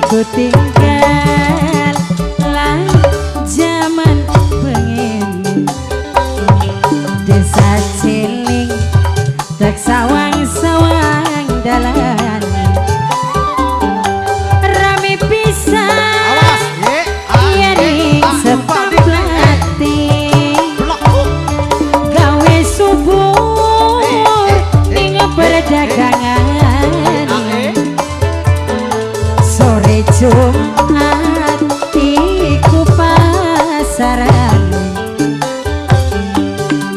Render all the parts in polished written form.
Ku tinggal lah zaman pengen desa cilik tak sawang-sawang dalan rame pisan iya ning sepaplati gawe subuh ning perdagangan sore Jumat iku pasaran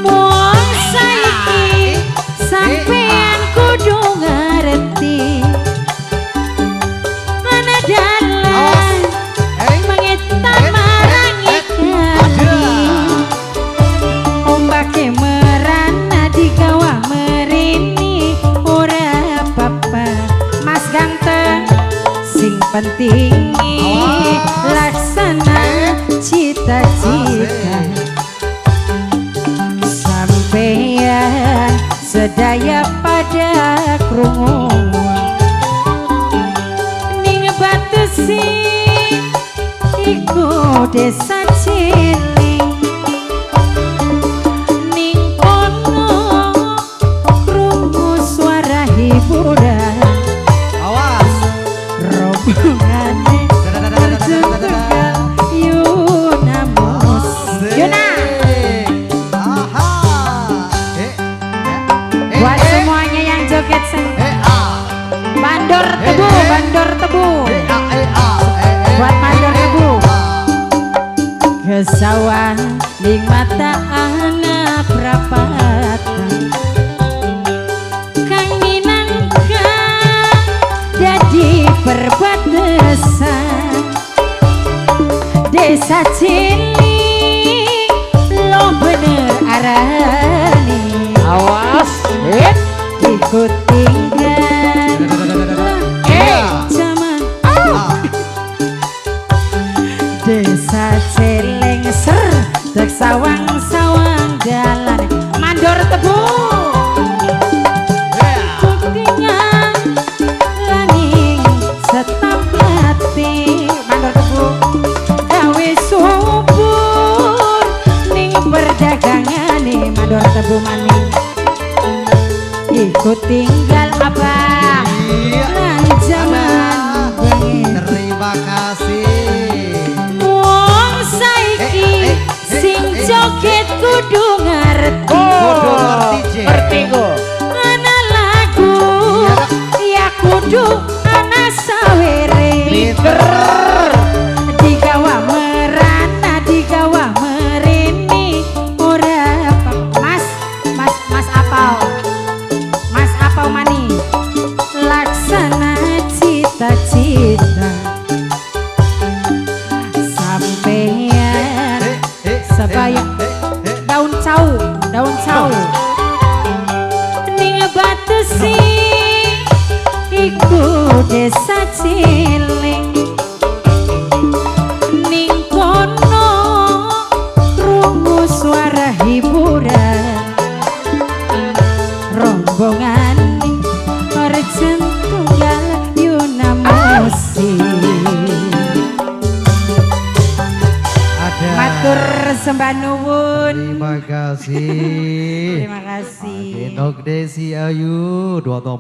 wong saiki sampean kudu ngerti ana dalan mengetan marang ikati ombake merana di kawah merini ora apa-apa mas ganteng sing penting laksana cita-cita sampeyan sedaya pada krungu ning batesi iku desa cilik ning kono krungu suara hiburan rombongane terjungkal Yuna Mus Yuna buat semuanya yang joget bandor tebu buat bandor tebu ke sawah ning mata anak prapatan kang minangka jadi perbatasan desa cilik lo bener arani awas ikut tinggal zaman desa celeng ser dek sawang-sawang dalan mandor tebu tinggal laning setaplati mandor tebu gawe subur ning perdagangan nih mandor tebu maning ikut tinggal abah lan zaman pengen terima kasih wong saiki sing joget kudu ngerti ngerti ana lagu ya kudu ana sawere digawa merana digawa merini ora mas apau mani laksana cita-cita sampeyan sebaya daun cau ning batesi iku desa cilik ning kono krungu suara hiburan rombongan orjen tunggal Yuna Musik matur sembah nuwun terima kasih terima kasih Nok Desi Ayu